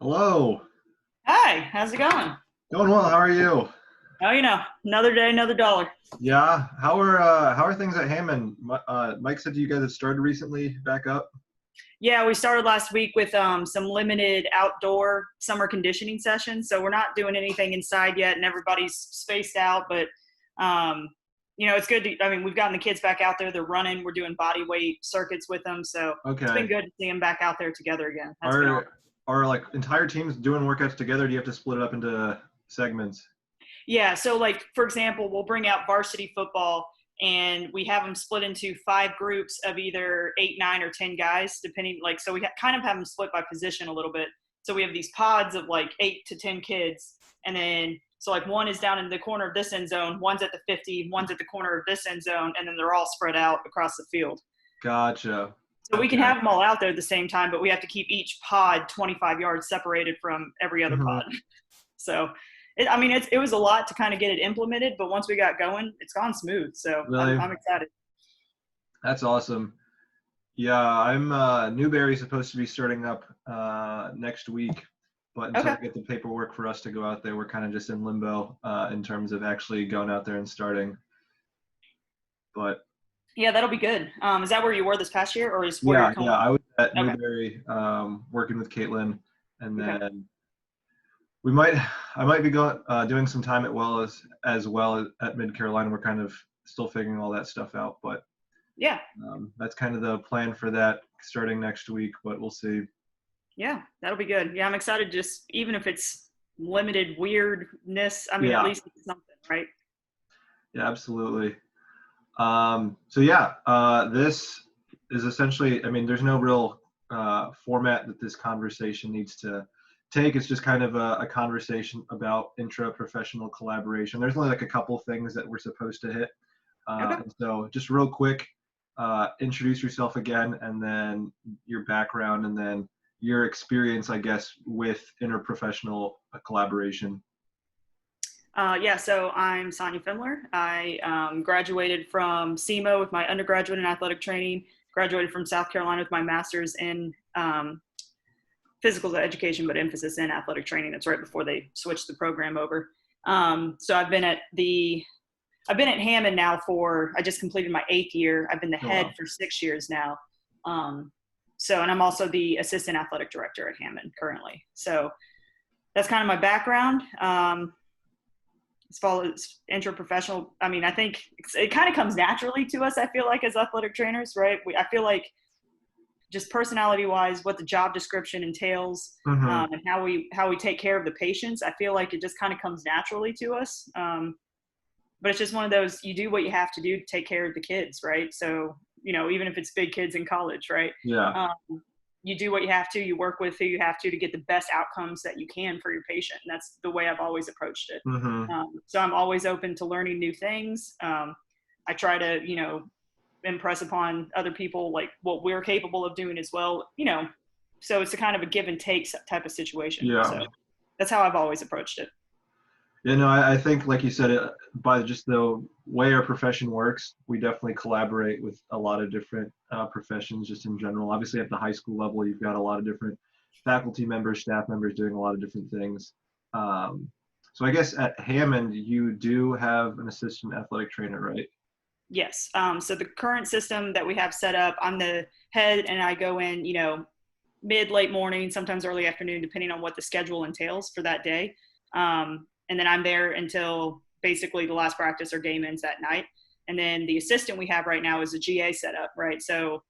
Hello. Hi, how's it going? Going well. How are you? Oh, another day, another dollar. Yeah. How are things at Hammond? Mike said you guys had started recently back up. Yeah, we started last week with some limited outdoor summer conditioning sessions. So we're not doing anything inside yet, and everybody's spaced out. But um, it's good. I mean, we've gotten the kids back out there. They're running. We're doing body weight circuits with them. So it's been Okay. good to see them back out there together again. That's been awesome. Are like entire teams doing workouts together? Do you have to split it up into segments? Yeah. So, like, for example, we'll bring out varsity football and we have them split into five groups of either 8, 9, or 10 guys, depending. Like, so we kind of have them split by position a little bit. So we have these pods of like 8 to 10 kids. And then, so like one is down in the corner of this end zone, one's at the 50, one's at the corner of this end zone, and then they're all spread out across the field. Gotcha. So we can Okay. have them all out there at the same time, but we have to keep each pod 25 yards separated from every other Hmm. pod. So, it was a lot to kind of get it implemented, but once we got going, it's gone smooth. So Really? I'm excited. That's awesome. Yeah, I'm Newberry's supposed to be starting up next week, but until Okay. they get the paperwork for us to go out there, we're kind of just in limbo in terms of actually going out there and starting. But Yeah, that'll be good. Is that where you were this past year, or is where you're yeah, coming? I was at Okay. Newberry working with Caitlin, and Okay. then we might I might be going doing some time as well at Mid Carolina. We're kind of still figuring all that stuff out, but Yeah. that's kind of the plan for that starting next week. But we'll see. Yeah, that'll be good. Yeah, I'm excited. Just even if it's limited weirdness, at Yeah, least it's something, right? yeah, absolutely. So yeah, this is essentially. I mean, there's no real format that this conversation needs to take. It's just kind of a conversation about intra-professional collaboration. There's only like a couple things that we're supposed to hit. Okay. And so just real quick, introduce yourself again, and then your background, and then your experience, I guess, with interprofessional collaboration. Yeah, so I'm Sonya Fimler. I graduated from SEMO with my undergraduate in athletic training, graduated from South Carolina with my master's in physical education, but emphasis in athletic training. That's right before they switched the program over. So I've been at Hammond now I just completed my 8th year. I've been the Oh head wow. for 6 years now. And I'm also the assistant athletic director at Hammond currently. So that's kind of my background. As far as interprofessional, I think it kind of comes naturally to us. I feel like as athletic trainers, right? I feel like just personality wise, what the job description entails, Hmm. and how we take care of the patients. I feel like it just kind of comes naturally to us. But it's just one of those, you do what you have to do to take care of the kids, right? So even if it's big kids in college, right? Yeah. Um, you do what you have to, you work with who you have to get the best outcomes that you can for your patient, and that's the way I've always approached it. Hmm. So I'm always open to learning new things. I try to impress upon other people like what we're capable of doing as well. So it's a kind of a give and take type of situation. Yeah. So that's how I've always approached it. You know, I think, like you said, by just the way our profession works, we definitely collaborate with a lot of different professions just in general. Obviously, at the high school level, you've got a lot of different faculty members, staff members doing a lot of different things. Um, so I guess at Hammond, you do have an assistant athletic trainer, right? Yes. So the current system that we have set up, I'm the head, and I go in, mid late morning, sometimes early afternoon, depending on what the schedule entails for that day. And then I'm there until basically the last practice or game ends that night. And then the assistant we have right now is a GA setup, right? So,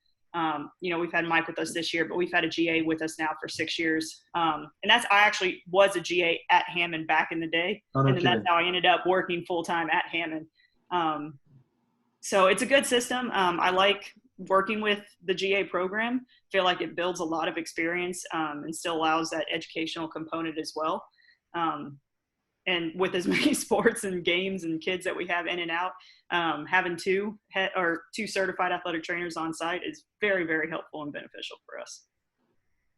we've had Mike with us this year, but we've had a GA with us now for 6 years. I actually was a GA at Hammond back in the day. Oh, no And then that's kidding. how I ended up working full time at Hammond. So it's a good system. I like working with the GA program. Feel like it builds a lot of experience, and still allows that educational component as well. Um, and with as many sports and games and kids that we have in and out, having two certified athletic trainers on site is very, very helpful and beneficial for us.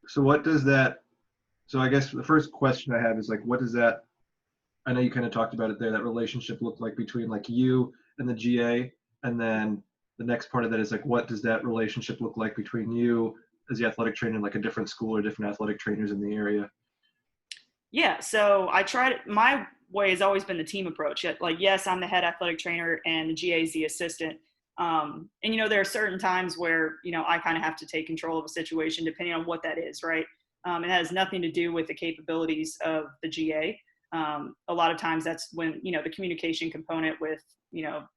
So what does that? So I guess the first question I have is like, what does that? I know you kind of talked about it there. That relationship look like between like you and the GA, and then the next part of that is like, what does that relationship look like between you as the athletic trainer and like a different school or different athletic trainers in the area? Yeah, so my way has always been the team approach. Like, yes, I'm the head athletic trainer and the GA is the assistant. And, there are certain times where, I kind of have to take control of a situation depending on what that is, right? And that has nothing to do with the capabilities of the GA. A lot of times that's when, the communication component with,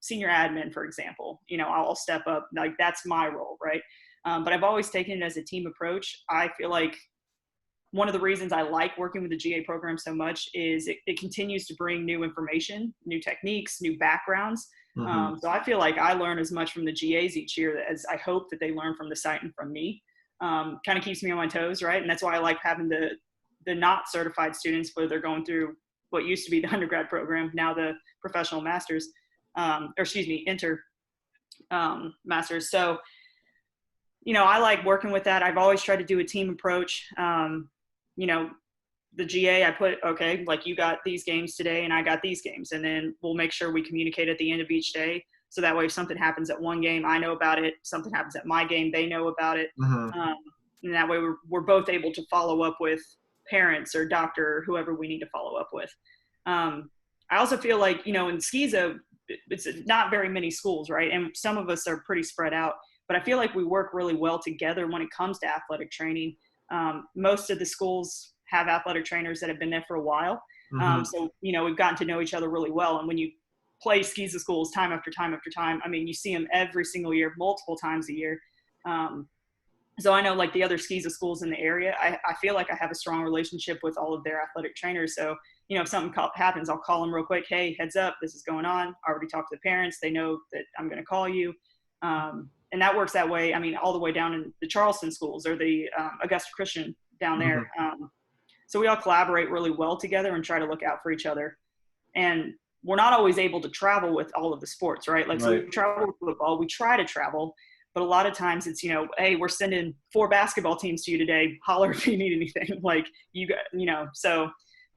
senior admin, for example, I'll step up, like that's my role, right? But I've always taken it as a team approach. I feel like one of the reasons I like working with the GA program so much is it continues to bring new information, new techniques, new backgrounds. Hmm. So I feel like I learn as much from the GAs each year as I hope that they learn from the site and from me. Kind of keeps me on my toes, right? And that's why I like having the not certified students, where they're going through what used to be the undergrad program, now the professional masters, or excuse me, masters. So I like working with that. I've always tried to do a team approach. You know, the GA, I put, okay, like you got these games today and I got these games. And then we'll make sure we communicate at the end of each day. So that way, if something happens at one game, I know about it. Something happens at my game, they know about it. Hmm. Um, and that way we're both able to follow up with parents or doctor or whoever we need to follow up with. I also feel like, in SCISA, it's not very many schools, right? And some of us are pretty spread out, but I feel like we work really well together when it comes to athletic training. Most of the schools have athletic trainers that have been there for a while. Hmm. So, we've gotten to know each other really well. And when you play SCISA schools time after time after time, I mean, you see them every single year, multiple times a year. So I know, like, the other SCISA schools in the area, I feel like I have a strong relationship with all of their athletic trainers. So, if something happens, I'll call them real quick. Hey, heads up, this is going on. I already talked to the parents. They know that I'm going to call you. And that works that way. I mean, all the way down in the Charleston schools or the Augusta Christian down Hmm. there. So we all collaborate really well together and try to look out for each other. And we're not always able to travel with all of the sports, right? Like, so we Right. travel with football, we try to travel, but a lot of times it's, hey, we're sending 4 basketball teams to you today. Holler if you need anything. Like, so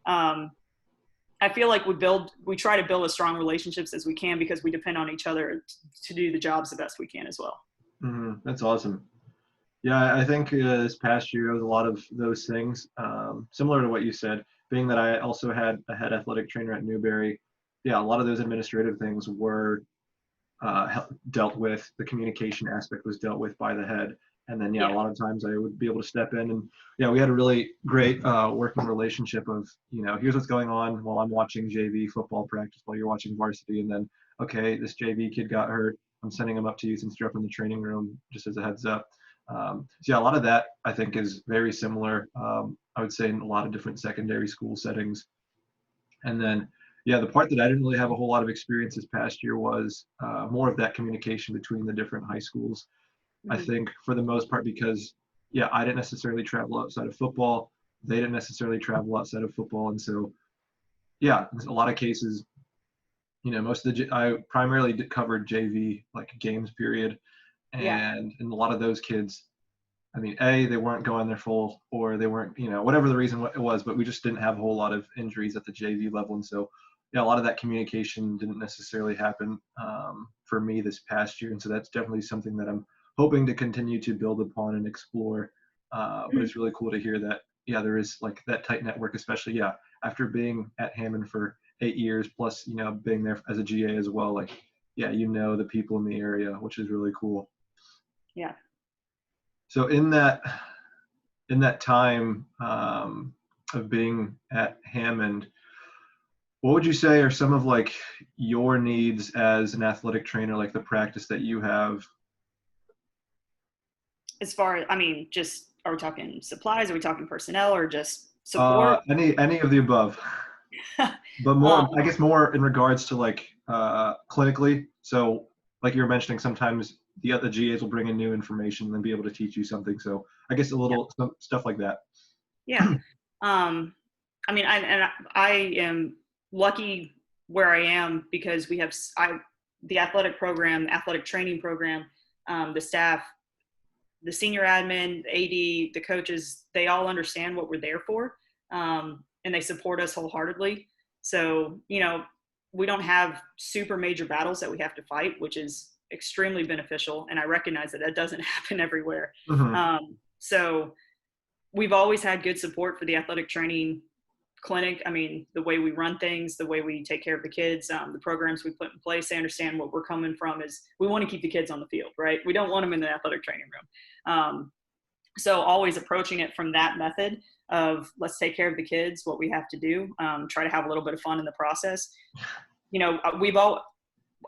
I feel like we try to build as strong relationships as we can because we depend on each other to do the jobs the best we can as well. Hmm. That's awesome. Yeah, I think this past year was a lot of those things, similar to what you said. Being that I also had a head athletic trainer at Newberry, yeah, a lot of those administrative things were dealt with. The communication aspect was dealt with by the head, and then yeah, a Yeah. lot of times I would be able to step in, and yeah, we had a really great working relationship of, here's what's going on while I'm watching JV football practice while you're watching varsity, and then okay, this JV kid got hurt. I'm sending him up to you since you're up in the training room, just as a heads up. So yeah, a lot of that I think is very similar. I would say in a lot of different secondary school settings. And then, yeah, the part that I didn't really have a whole lot of experience this past year was more of that communication between the different high schools. I Mhm. think for the most part, because, yeah, I didn't necessarily travel outside of football. They didn't necessarily travel outside of football. And so, yeah, in a lot of cases, most of I primarily covered JV, like games period. Yeah. And a lot of those kids, I mean, they weren't going their full, or they weren't, whatever the reason it was, but we just didn't have a whole lot of injuries at the JV level. And so, yeah, a lot of that communication didn't necessarily happen for me this past year. And so that's definitely something that I'm hoping to continue to build upon and explore. But it's really cool to hear that, yeah, there is like that tight network, especially, yeah, after being at Hammond for 8 years, plus, being there as a GA as well. Like, yeah, the people in the area, which is really cool. Yeah. So in that time of being at Hammond, what would you say are some of like your needs as an athletic trainer, like the practice that you have? As far as, I mean, just, are we talking supplies? Are we talking personnel or just support? Any of the above, but more, I um, guess, more in regards to like clinically. So, like you were mentioning, sometimes the other GAs will bring in new information and be able to teach you something. So, I guess a yeah. little stuff like that. Yeah. Um, I mean, I am lucky where I am because we have the athletic program, athletic training program, the staff, the senior admin, the AD, the coaches, they all understand what we're there for, and they support us wholeheartedly. So, we don't have super major battles that we have to fight, which is extremely beneficial. And I recognize that that doesn't happen everywhere. Hmm. So we've always had good support for the athletic training clinic, I mean, the way we run things, the way we take care of the kids, the programs we put in place, they understand what we're coming from is we want to keep the kids on the field, right? We don't want them in the athletic training room. So always approaching it from that method of let's take care of the kids, what we have to do, try to have a little bit of fun in the process. You know,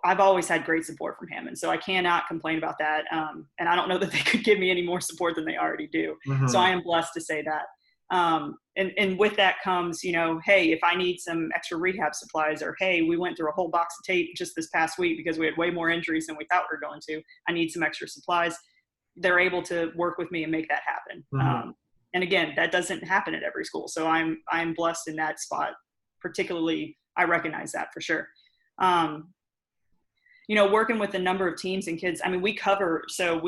I've always had great support from Hammond, so I cannot complain about that. And I don't know that they could give me any more support than they already do. So I am blessed to say that. And with that comes, you know, hey, if I need some extra rehab supplies, or hey, we went through a whole box of tape just this past week because we had way more injuries than we thought we were going to, I need some extra supplies. They're able to work with me and make that happen. And again, that doesn't happen at every school. So I'm blessed in that spot. Particularly, I recognize that for sure. You know, working with a number of teams and kids, I mean, we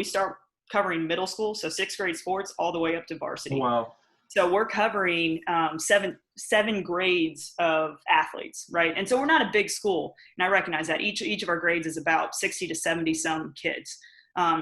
start covering middle school, so 6th grade sports all the way up to varsity. Wow. So we're covering seven grades of athletes, right? And so we're not a big school, and I recognize that each of our grades is about 60 to 70 some kids.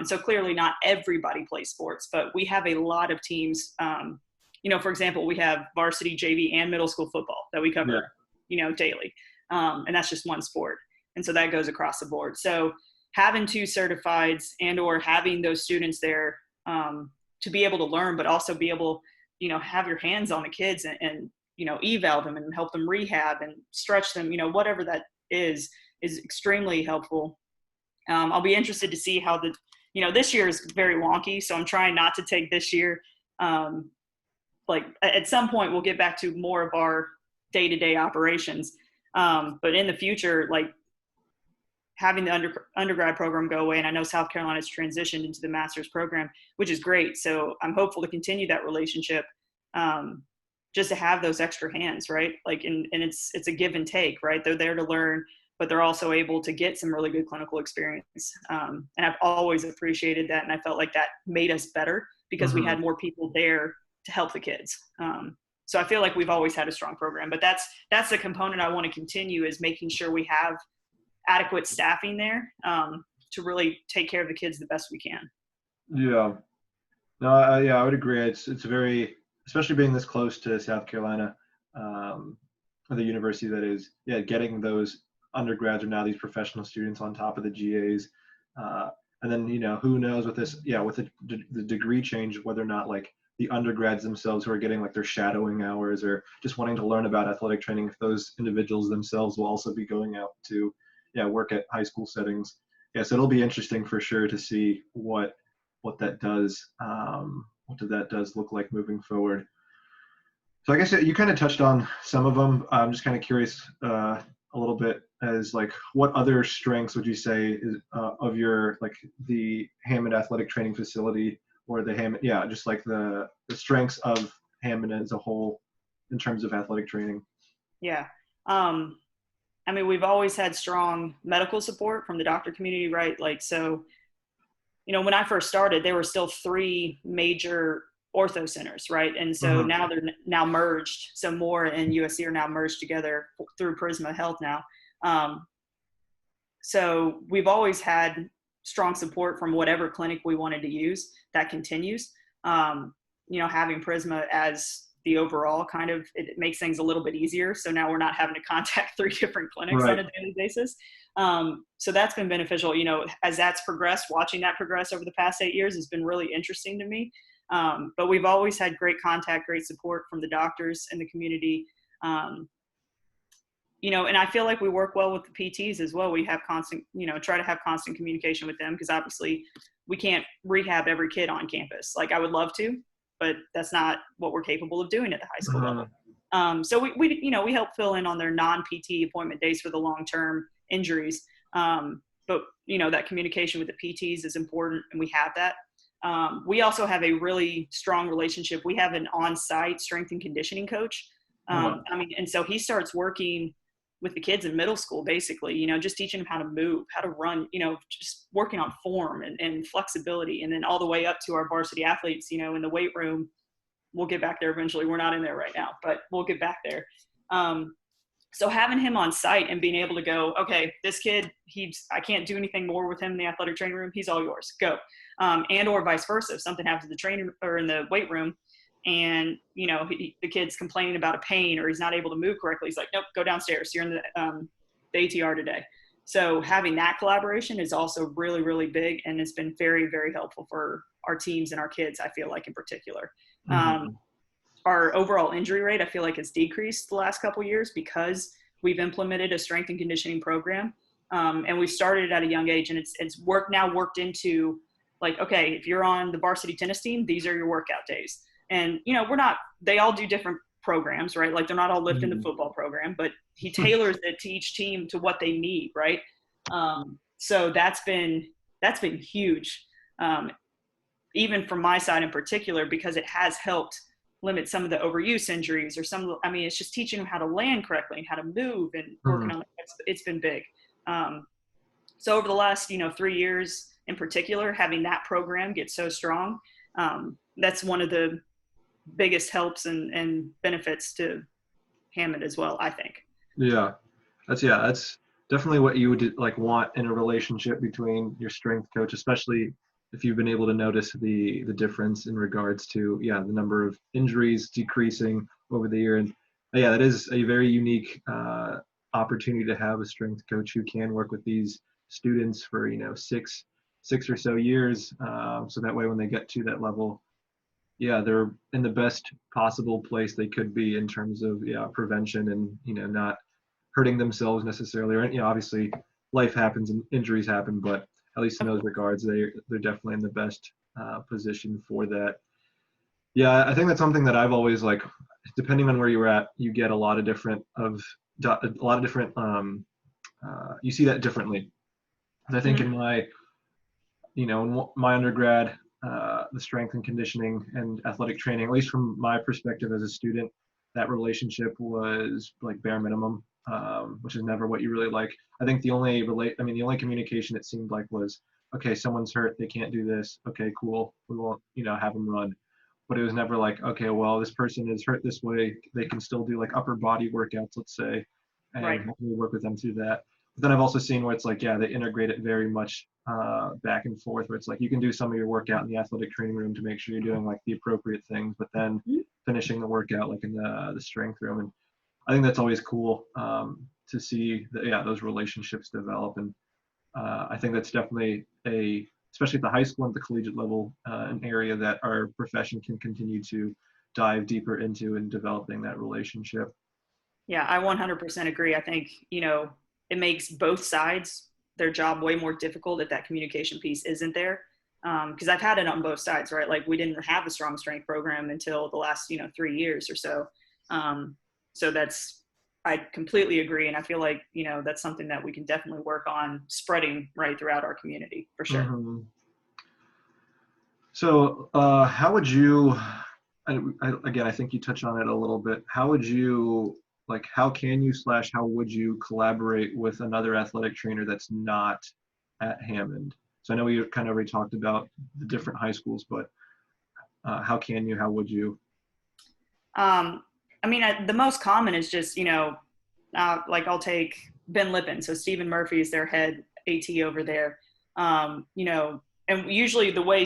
So clearly not everybody plays sports, but we have a lot of teams. You know, for example, we have varsity, JV, and middle school football that we cover, you know, daily. And that's just one sport. And so that goes across the board. So having 2 certifieds and or having those students there to be able to learn, but also be able, you know, have your hands on the kids and you know, eval them and help them rehab and stretch them, you know, whatever that is extremely helpful. I'll be interested to see how you know, this year is very wonky. So I'm trying not to take this year. Like at some point we'll get back to more of our day-to-day operations. But in the future, like having the undergrad program go away, and I know South Carolina's transitioned into the master's program, which is great. So I'm hopeful to continue that relationship, just to have those extra hands, right? Like, and it's a give and take, right? They're there to learn, but they're also able to get some really good clinical experience. And I've always appreciated that. And I felt like that made us better because we had more people there to help the kids. So I feel like we've always had a strong program, but that's the component I want to continue, is making sure we have adequate staffing there to really take care of the kids the best we can. Yeah. No, I would agree. It's very, especially being this close to South Carolina, the university that is, getting those undergrads or now these professional students on top of the GAs. And then, you know, who knows with this, with the degree change, whether or not like the undergrads themselves who are getting like their shadowing hours or just wanting to learn about athletic training, if those individuals themselves will also be going out to, work at high school settings. So it'll be interesting for sure to see what that does. What that does look like moving forward. So I guess you kind of touched on some of them. I'm just kind of curious a little bit as like, what other strengths would you say is, of your, like the Hammond Athletic Training Facility, or the Hammond, just like the strengths of Hammond as a whole in terms of athletic training? Yeah. I mean, we've always had strong medical support from the doctor community, right? Like, so, you know, when I first started, there were still 3 major ortho centers, right? And so now they're now merged. So Moore and USC are now merged together through Prisma Health now. So we've always had strong support from whatever clinic we wanted to use. That continues. You know, having Prisma as the overall kind of, it makes things a little bit easier. So now we're not having to contact 3 different clinics on a daily basis. So that's been beneficial, you know, as that's progressed. Watching that progress over the past 8 years has been really interesting to me. But we've always had great contact, great support from the doctors in the community. You know, and I feel like we work well with the PTs as well. We have constant, you know, try to have constant communication with them, because obviously we can't rehab every kid on campus. Like I would love to, but that's not what we're capable of doing at the high school level. So we you know, we help fill in on their non-PT appointment days for the long-term injuries. But you know, that communication with the PTs is important, and we have that. We also have a really strong relationship. We have an on-site strength and conditioning coach. I mean, and so he starts working with the kids in middle school, basically, you know, just teaching them how to move, how to run, you know, just working on form and flexibility. And then all the way up to our varsity athletes, you know, in the weight room. We'll get back there eventually. We're not in there right now, but we'll get back there. So having him on site and being able to go, okay, this kid, I can't do anything more with him in the athletic training room. He's all yours. Go. And or vice versa. If something happens in the training or in the weight room, and the kid's complaining about a pain or he's not able to move correctly, he's like, nope, go downstairs, you're in the ATR today. So having that collaboration is also really, really big, and it's been very, very helpful for our teams and our kids, I feel like, in particular. Mm-hmm. Our overall injury rate, I feel like, has decreased the last couple of years because we've implemented a strength and conditioning program. And we started at a young age, and it's worked into, like, okay, if you're on the varsity tennis team, these are your workout days. And, they all do different programs, right? Like, they're not all lifting the football program, but he tailors it to each team to what they need, right? So that's been huge, even from my side in particular, because it has helped limit some of the overuse injuries, or it's just teaching them how to land correctly and how to move and working on it. It's been big. So over the last, 3 years in particular, having that program get so strong, that's one of the biggest helps and benefits to Hammond as well, I think. That's definitely what you would like want in a relationship between your strength coach, especially if you've been able to notice the difference in regards to the number of injuries decreasing over the year. And that is a very unique opportunity to have a strength coach who can work with these students for 6 or so years, so that way when they get to that level, they're in the best possible place they could be in terms of prevention and not hurting themselves necessarily. Or obviously life happens and injuries happen, but at least in those regards, they're definitely in the best position for that. I think that's something that I've always, like, depending on where you're at, you get a lot of different you see that differently. And I think in my undergrad, the strength and conditioning and athletic training, at least from my perspective as a student, that relationship was like bare minimum, which is never what you really like. I think the only communication it seemed like was, okay, someone's hurt, they can't do this. Okay, cool, we won't, have them run. But it was never like, okay, well, this person is hurt this way, they can still do like upper body workouts, let's say, and we work with them through that. But then I've also seen where it's like, they integrate it very much back and forth, where it's like you can do some of your workout in the athletic training room to make sure you're doing like the appropriate things, but then finishing the workout like in the strength room. And I think that's always cool to see those relationships develop. And I think that's definitely especially at the high school and the collegiate level, an area that our profession can continue to dive deeper into in developing that relationship. Yeah, I 100% agree. I think, it makes both sides, their job, way more difficult if that communication piece isn't there. Because I've had it on both sides, right? Like, we didn't have a strong strength program until the last, 3 years or so. So I completely agree. And I feel like, that's something that we can definitely work on spreading right throughout our community, for sure. Mm-hmm. So how would you, again, I think you touched on it a little bit. How would you, how can you / how would you collaborate with another athletic trainer that's not at Hammond? So I know we kind of already talked about the different high schools, but how would you? The most common is just, I'll take Ben Lippin. So Stephen Murphy is their head AT over there. And usually the way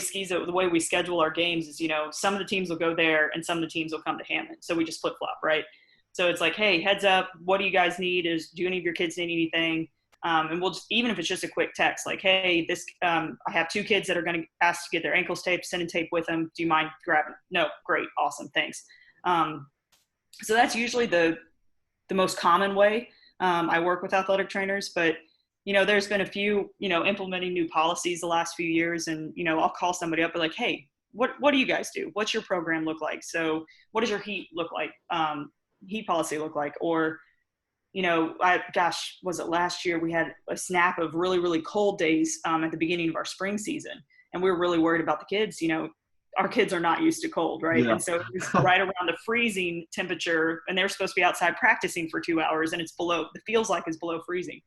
we schedule our games is, some of the teams will go there and some of the teams will come to Hammond. So we just flip flop, right? So it's like, hey, heads up, what do you guys need? Do any of your kids need anything? And we'll just, even if it's just a quick text, like, hey, I have 2 kids that are going to ask to get their ankles taped, send a tape with them. Do you mind grabbing? No, great, awesome, thanks. So that's usually the most common way I work with athletic trainers. But, there's been a few, implementing new policies the last few years. And, I'll call somebody up and like, hey, what do you guys do? What's your program look like? So what does your heat look like? Heat policy look like? Or, was it last year we had a snap of really, really cold days at the beginning of our spring season. And we were really worried about the kids. Our kids are not used to cold, right? Yeah. And so it was right around the freezing temperature, and they're supposed to be outside practicing for 2 hours, and it feels like it's below freezing.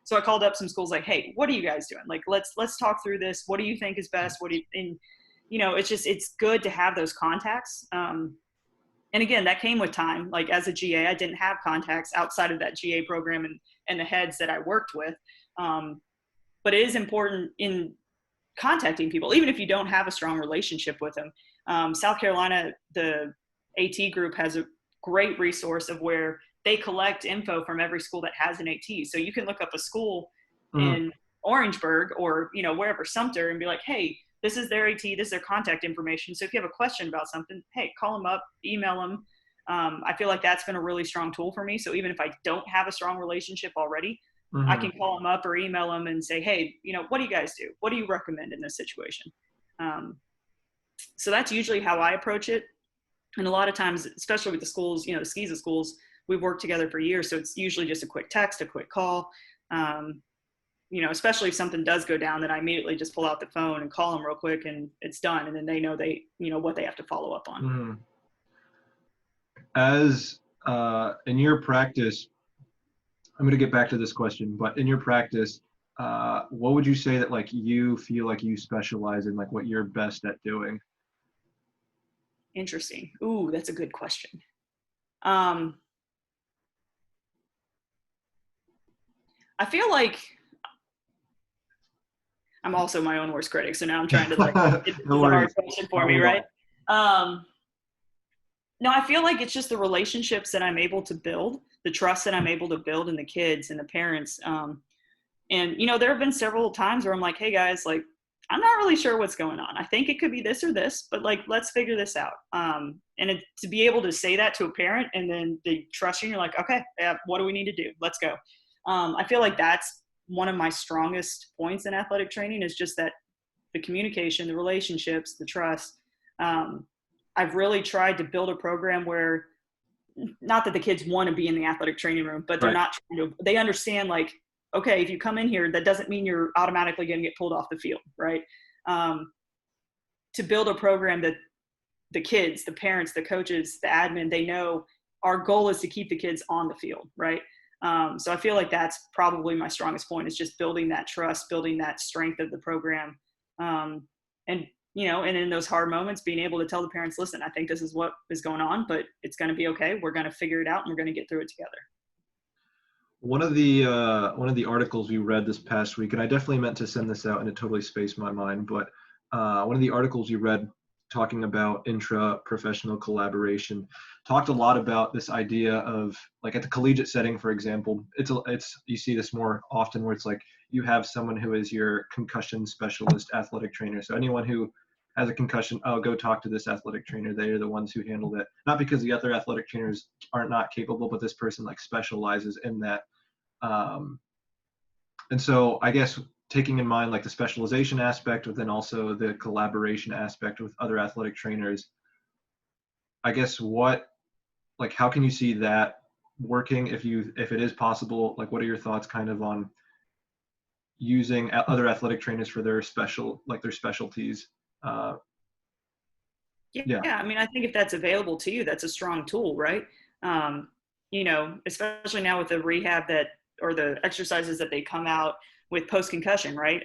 So I called up some schools like, hey, what are you guys doing? Like, let's talk through this. What do you think is best? It's good to have those contacts. And again, that came with time. Like, as a GA, I didn't have contacts outside of that GA program and the heads that I worked with. But it is important in contacting people, even if you don't have a strong relationship with them. South Carolina, the AT group has a great resource of where they collect info from every school that has an AT. So you can look up a school Mhm. in Orangeburg or, you know, wherever, Sumter, and be like, hey, this is their AT, this is their contact information. So if you have a question about something, hey, call them up, email them. I feel like that's been a really strong tool for me. So even if I don't have a strong relationship already, I Mhm. can call them up or email them and say, hey, you know, what do you guys do? What do you recommend in this situation? Um, so that's usually how I approach it. And a lot of times, especially with the schools, you know, the SCISA schools, we've worked together for years. So it's usually just a quick text, a quick call. Um, you know, especially if something does go down, then I immediately just pull out the phone and call them real quick and it's done. And then they know you know, what they have to follow up on. Mhm. As in your practice, I'm going to get back to this question, but in your practice, what would you say that like you feel like you specialize in, like what you're best at doing? Interesting. Ooh, that's a good question. Um, I feel like I'm also my own worst critic. So now I'm trying to like, this No is a hard worries. question for Aren't me, we right? all? Um, no, I feel like it's just the relationships that I'm able to build, the trust that I'm able to build in the kids and the parents. And, you know, there have been several times where I'm like, hey guys, like, I'm not really sure what's going on. I think it could be this or this, but like, let's figure this out. To be able to say that to a parent and then they trust you, and you're like, okay, yeah, what do we need to do? Let's go. I feel like that's one of my strongest points in athletic training is just that the communication, the relationships, the trust. Um, I've really tried to build a program where not that the kids want to be in the athletic training room, but they're Right. not trying to, they understand like, okay, if you come in here, that doesn't mean you're automatically going to get pulled off the field, right? Um, to build a program that the kids, the parents, the coaches, the admin, they know our goal is to keep the kids on the field, right? So I feel like that's probably my strongest point is just building that trust, building that strength of the program. And, you know, and in those hard moments, being able to tell the parents, listen, I think this is what is going on, but it's going to be okay. We're going to figure it out and we're going to get through it together. One of the articles we read this past week, and I definitely meant to send this out and it totally spaced my mind, but one of the articles you read talking about intra-professional collaboration talked a lot about this idea of like at the collegiate setting, for example, it's you see this more often where it's like you have someone who is your concussion specialist athletic trainer. So anyone who has a concussion, oh, go talk to this athletic trainer. They are the ones who handled it. Not because the other athletic trainers are not capable, but this person like specializes in that. um, and so I guess taking in mind like the specialization aspect, but then also the collaboration aspect with other athletic trainers, I guess like how can you see that working if it is possible? Like what are your thoughts kind of on using other athletic trainers for their their specialties? Uh, Yeah, yeah. I mean, I think if that's available to you, that's a strong tool, right? Um, you know, especially now with the rehab that or the exercises that they come out with post concussion, right?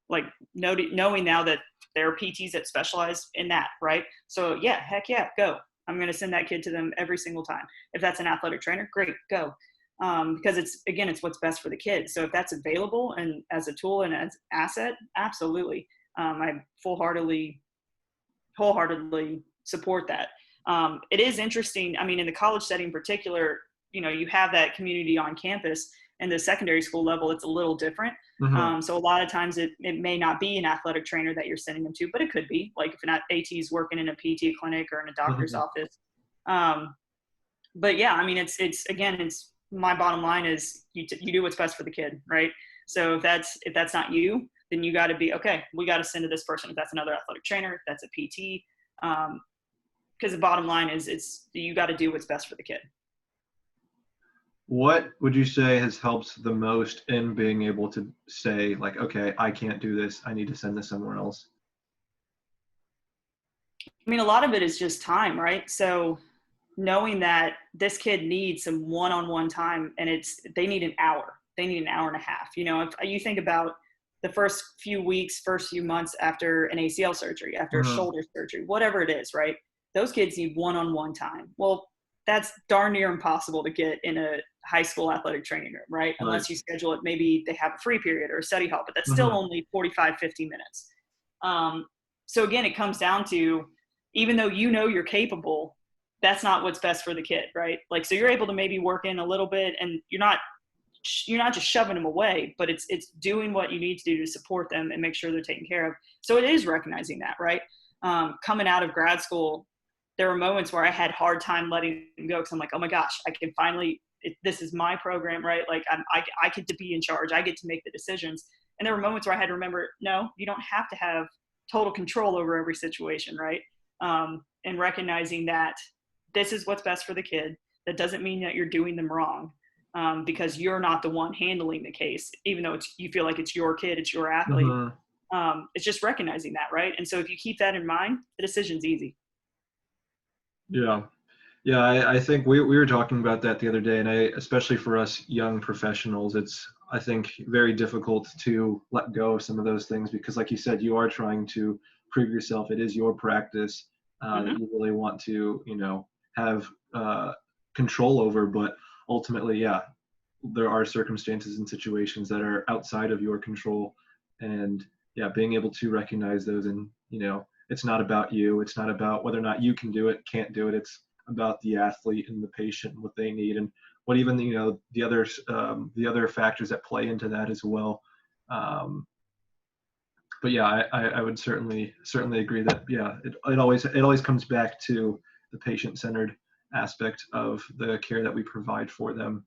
Like knowing now that there are PTs that specialize in that, right? So yeah, heck yeah, go. I'm going to send that kid to them every single time. If that's an athletic trainer, great, go. Because it's what's best for the kids. So if that's available and as a tool and as asset, absolutely. I wholeheartedly support that. It is interesting. I mean, in the college setting in particular, you know, you have that community on campus, and the secondary school level, it's a little different. Hmm. So a lot of times it may not be an athletic trainer that you're sending them to, but it could be like if an AT is working in a PT clinic or in a doctor's Hmm. office. Um, but yeah, I mean, it's my bottom line is you do what's best for the kid, right? So if that's not you, then you got to be okay. We got to send to this person. If that's another athletic trainer, if that's a PT, because the bottom line is it's you got to do what's best for the kid. What would you say has helped the most in being able to say like, okay, I can't do this. I need to send this somewhere else? I mean, a lot of it is just time, right? So knowing that this kid needs some one-on-one time and they need an hour, they need an hour and a half. You know, if you think about the first few weeks, first few months after an ACL surgery, after a Hmm. shoulder surgery, whatever it is, right? Those kids need one-on-one time. Well, that's darn near impossible to get in a high school athletic training room, right? Right. Unless you schedule it, maybe they have a free period or a study hall, but that's still Hmm. only 45, 50 minutes. Um, so again, it comes down to, even though you know you're capable, that's not what's best for the kid, right? Like, so you're able to maybe work in a little bit, and you're not just shoving them away, but it's doing what you need to do to support them and make sure they're taken care of. So it is recognizing that, right? Coming out of grad school, there were moments where I had hard time letting them go, because I'm like, oh my gosh, I can finally, this is my program, right? Like I get to be in charge. I get to make the decisions. And there were moments where I had to remember, no, you don't have to have total control over every situation, right? And recognizing that this is what's best for the kid. That doesn't mean that you're doing them wrong, because you're not the one handling the case, even though you feel like it's your kid, it's your athlete. It's just recognizing that, right? And so if you keep that in mind, the decision's easy. Yeah. Yeah, I think we were talking about that the other day, and especially for us young professionals, it's, I think, very difficult to let go of some of those things because, like you said, you are trying to prove yourself. It is your practice that you really want to, have control over. But ultimately, yeah, there are circumstances and situations that are outside of your control, and yeah, being able to recognize those, and it's not about you. It's not about whether or not you can do it, can't do it. It's about the athlete and the patient and what they need, and what even the other factors that play into that as well. But yeah, I would certainly agree that yeah, it always comes back to the patient-centered aspect of the care that we provide for them.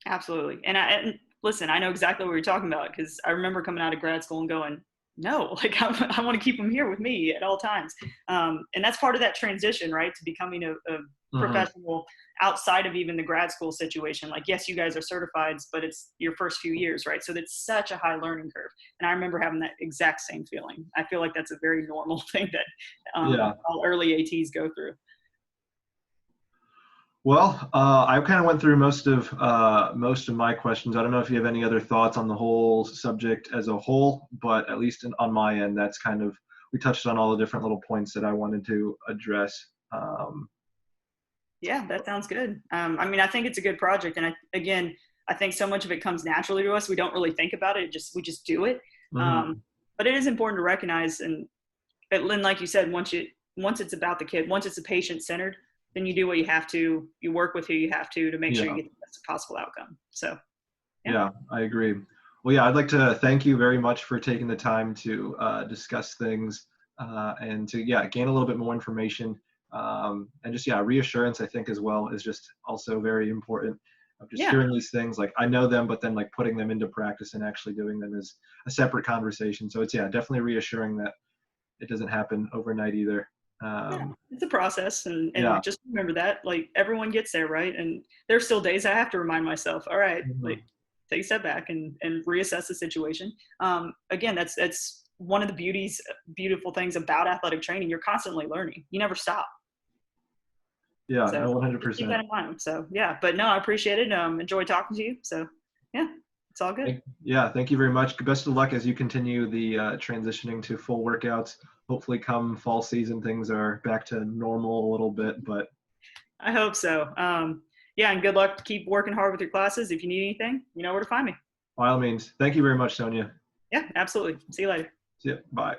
Absolutely. And listen, I know exactly what you're talking about, because I remember coming out of grad school and going, no, like I want to keep them here with me at all times. And that's part of that transition, right? To becoming a professional outside of even the grad school situation. Like, yes, you guys are certified, but it's your first few years, right? So that's such a high learning curve. And I remember having that exact same feeling. I feel like that's a very normal thing that all early ATs go through. Well, I kind of went through most of my questions. I don't know if you have any other thoughts on the whole subject as a whole, but at least on my end, that's kind of, we touched on all the different little points that I wanted to address. Yeah, that sounds good. I mean, I think it's a good project, and I think so much of it comes naturally to us. We don't really think about it; we just do it. But it is important to recognize, and like you said, once it's about the kid, once it's a patient centered, then you do what you have to. You work with who you have to make sure you get the best possible outcome. So, yeah, I agree. Well, yeah, I'd like to thank you very much for taking the time to discuss things and to gain a little bit more information. And just reassurance, I think, as well, is just also very important. Of just hearing these things, like I know them, but then like putting them into practice and actually doing them is a separate conversation. So it's definitely reassuring that it doesn't happen overnight either. It's a process, and just remember that, like, everyone gets there, right? And there's still days I have to remind myself, all right, like, take a step back and reassess the situation. Again, that's one of the beautiful things about athletic training. You're constantly learning. You never stop. Yeah, so, no, 100%. Keep that in mind. So but no, I appreciate it. Enjoy talking to you. So yeah, it's all good. Thank you very much. Best of luck as you continue the transitioning to full workouts. Hopefully come fall season, things are back to normal a little bit, but I hope so. And good luck. Keep working hard with your classes. If you need anything, you know where to find me. By all means. Thank you very much, Sonya. Yeah, absolutely. See you later. See ya. Bye.